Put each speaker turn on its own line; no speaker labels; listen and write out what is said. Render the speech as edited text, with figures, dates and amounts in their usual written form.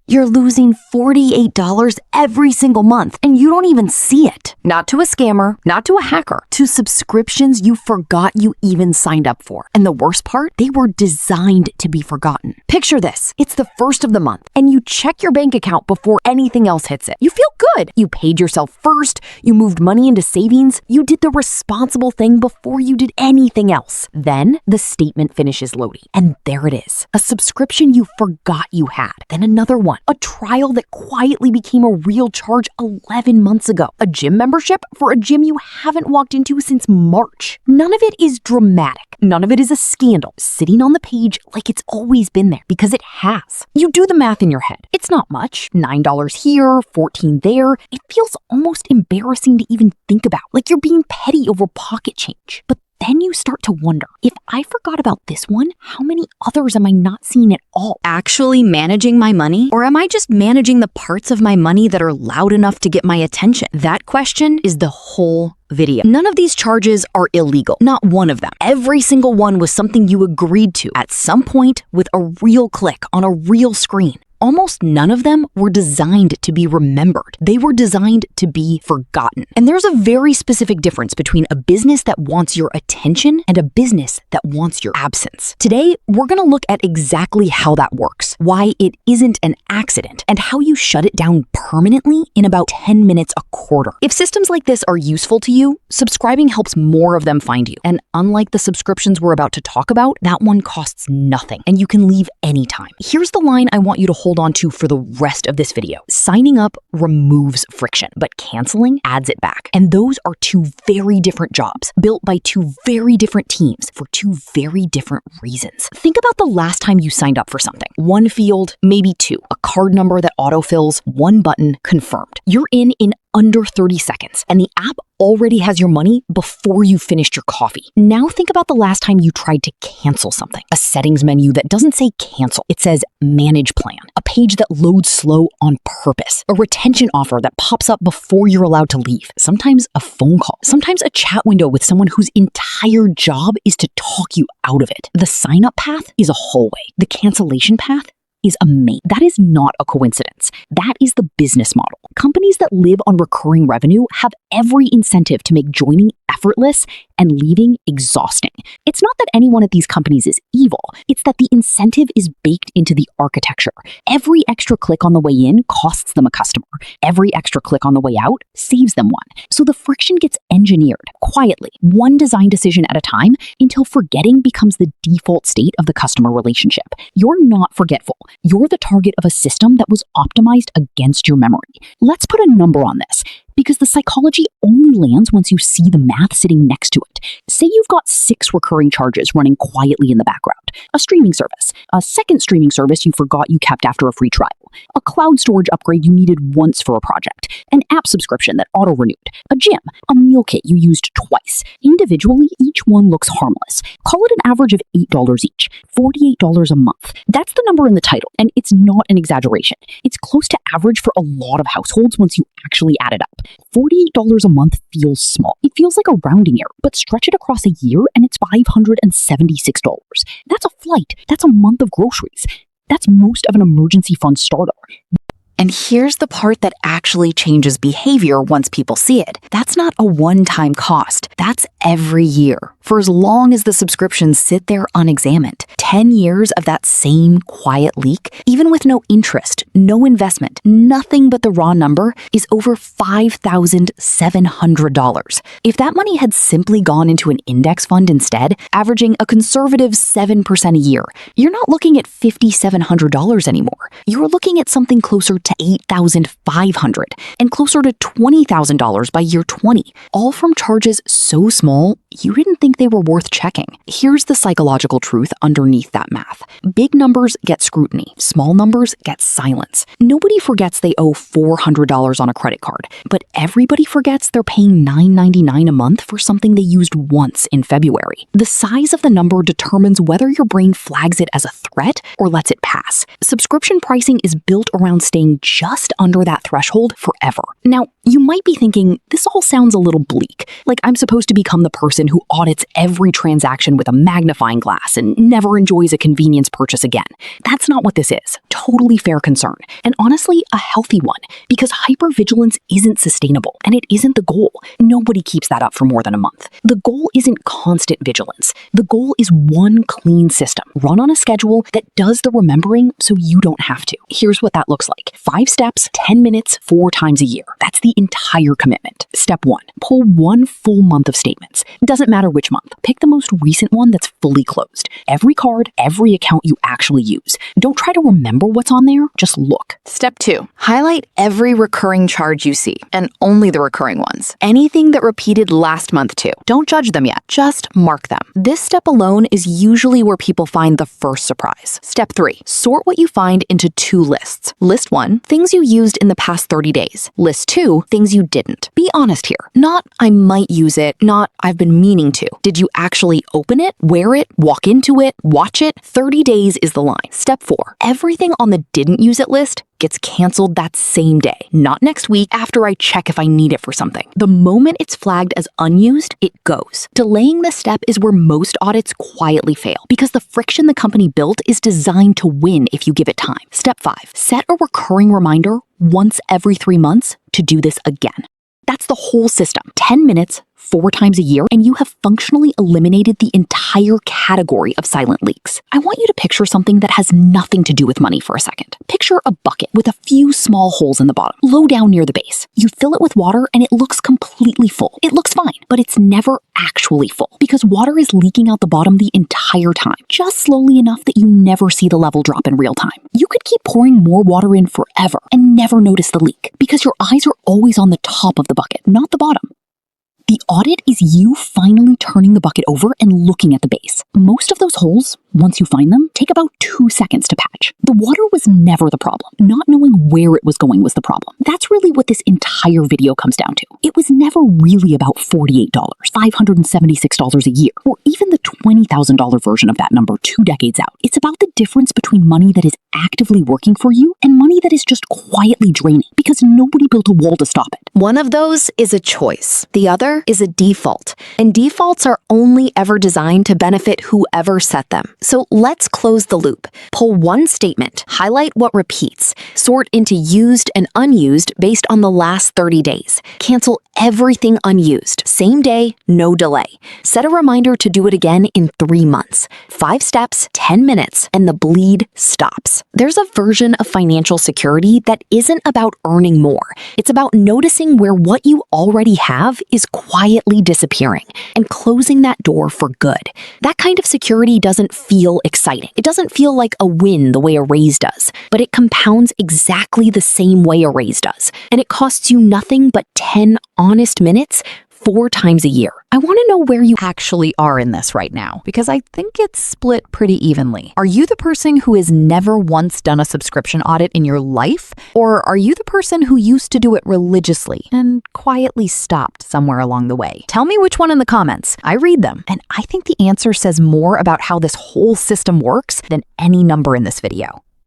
You're losing $48 every single month, and you don't even see it. Not to a scammer, not to a hacker, to subscriptions you forgot you even signed up for. And the worst part, they were designed to be forgotten. Picture this. It's the first of the month, and you check your bank account before anything else hits it. You feel good. You paid yourself first. You moved money into savings. You did the responsible thing before you did anything else. Then the statement finishes loading, and there it is. A subscription you forgot you had. Then another one. A trial that quietly became a real charge 11 months ago. A gym membership for a gym you haven't walked into since March. None of it is dramatic. None of it is a scandal sitting on the page like it's always been there, because it has. You do the math in your head. It's not much. $9 here, $14 there. It feels almost embarrassing to even think about, like you're being petty over pocket change. But then you start to wonder, if I forgot about this one, how many others am I not seeing at all?
Actually managing my money? Or am I just managing the parts of my money that are loud enough to get my attention? That question is the whole video. None of these charges are illegal. Not one of them. Every single one was something you agreed to at some point with a real click on a real screen. Almost none of them were designed to be remembered. They were designed to be forgotten. And there's a very specific difference between a business that wants your attention and a business that wants your absence. Today, we're going to look at exactly how that works, why it isn't an accident, and how you shut it down permanently in about 10 minutes a quarter. If systems like this are useful to you, subscribing helps more of them find you. And unlike the subscriptions we're about to talk about, that one costs nothing, and you can leave anytime. Here's the line I want you to hold on to for the rest of this video. Signing up removes friction, but canceling adds it back. And those are two very different jobs, built by two very different teams for two very different reasons. Think about the last time you signed up for something. One field, maybe two. A card number that autofills, one button, confirmed. You're in under 30 seconds, and the app already has your money before you finished your coffee. Now think about the last time you tried to cancel something. A settings menu that doesn't say cancel. It says manage plan. A page that loads slow on purpose. A retention offer that pops up before you're allowed to leave. Sometimes a phone call. Sometimes a chat window with someone whose entire job is to talk you out of it. The sign-up path is a hallway. The cancellation path is amazing. That is not a coincidence. That is the business model. Companies that live on recurring revenue have every incentive to make joining effortless and leaving exhausting. It's not that anyone at these companies is evil. It's that the incentive is baked into the architecture. Every extra click on the way in costs them a customer. Every extra click on the way out saves them one. So the friction gets engineered quietly, one design decision at a time, until forgetting becomes the default state of the customer relationship. You're not forgetful. You're the target of a system that was optimized against your memory. Let's put a number on this, because the psychology only lands once you see the math sitting next to it. Say you've got 6 recurring charges running quietly in the background. A streaming service, a second streaming service you forgot you kept after a free trial, a cloud storage upgrade you needed once for a project, an app subscription that auto-renewed, a gym, a meal kit you used twice. Individually, each one looks harmless. Call it an average of $8 each, $48 a month. That's the number in the title, and it's not an exaggeration. It's close to average for a lot of households once you actually add it up. $48 a month feels small. It feels like a rounding error, but stretch it across a year and it's $576. That's a flight. That's a month of groceries. That's most of an emergency fund starter. And here's the part that actually changes behavior once people see it. That's not a one-time cost. That's every year. For as long as the subscriptions sit there unexamined. 10 years of that same quiet leak, even with no interest, no investment, nothing but the raw number, is over $5,700. If that money had simply gone into an index fund instead, averaging a conservative 7% a year, you're not looking at $5,700 anymore. You're looking at something closer to $8,500 and closer to $20,000 by year 20, all from charges so small you didn't think they were worth checking. Here's the psychological truth underneath that math. Big numbers get scrutiny. Small numbers get silence. Nobody forgets they owe $400 on a credit card, but everybody forgets they're paying $9.99 a month for something they used once in February. The size of the number determines whether your brain flags it as a threat or lets it pass. Subscription pricing is built around staying just under that threshold forever. Now, you might be thinking, this all sounds a little bleak, like I'm supposed to become the person who audits every transaction with a magnifying glass and never enjoys a convenience purchase again. That's not what this is. Totally fair concern. concern, and honestly, a healthy one, because hypervigilance isn't sustainable, and it isn't the goal. Nobody keeps that up for more than a month. The goal isn't constant vigilance. The goal is one clean system, run on a schedule that does the remembering so you don't have to. Here's what that looks like. 5 steps, 10 minutes, 4 times a year. That's the entire commitment. Step 1, pull one full month of statements. It doesn't matter which month. Pick the most recent one that's fully closed. Every card, every account you actually use. Don't try to remember what's on there, just look.
Step 2, highlight every recurring charge you see, and only the recurring ones. Anything that repeated last month too. Don't judge them yet, just mark them. This step alone is usually where people find the first surprise. Step 3, sort what you find into 2 lists. List 1, things you used in the past 30 days. List 2, things you didn't. Be honest here. Not, I might use it, not, I've been meaning to. Did you actually open it, wear it, walk into it, watch it? 30 days is the line. Step 4, everything on the didn't use it list gets canceled that same day, not next week after I check if I need it for something. The moment it's flagged as unused, it goes. Delaying this step is where most audits quietly fail because the friction the company built is designed to win if you give it time. Step 5, set a recurring reminder once every 3 months to do this again. That's the whole system. 10 minutes, 4 times a year, and you have functionally eliminated the entire category of silent leaks. I want you to picture something that has nothing to do with money for a second. Picture a bucket with a few small holes in the bottom, low down near the base. You fill it with water and it looks completely full. It looks fine, but it's never actually full because water is leaking out the bottom the entire time, just slowly enough that you never see the level drop in real time. You could keep pouring more water in forever and never notice the leak because your eyes are always on the top of the bucket, not the bottom. The audit is you finally turning the bucket over and looking at the base. Most of those holes, once you find them, take about 2 seconds to patch. The water was never the problem. Not knowing where it was going was the problem. That's really what this entire video comes down to. It was never really about $48, $576 a year, or even the $20,000 version of that number 2 decades out. It's about the difference between money that is actively working for you and money that is just quietly draining because nobody built a wall to stop it. One of those is a choice. The other is a default. And defaults are only ever designed to benefit whoever set them. So let's close the loop. Pull one statement, highlight what repeats, sort into used and unused based on the last 30 days. Cancel everything unused. Same day, no delay. Set a reminder to do it again in 3 months. 5 steps, 10 minutes, and the bleed stops. There's a version of financial security that isn't about earning more. It's about noticing where what you already have is quietly disappearing and closing that door for good. That kind of security doesn't feel exciting. It doesn't feel like a win the way a raise does, but it compounds exactly the same way a raise does. And it costs you nothing but 10 honest minutes 4 times a year. I want to know where you actually are in this right now, because I think it's split pretty evenly. Are you the person who has never once done a subscription audit in your life? Or are you the person who used to do it religiously and quietly stopped somewhere along the way? Tell me which one in the comments. I read them, and I think the answer says more about how this whole system works than any number in this video.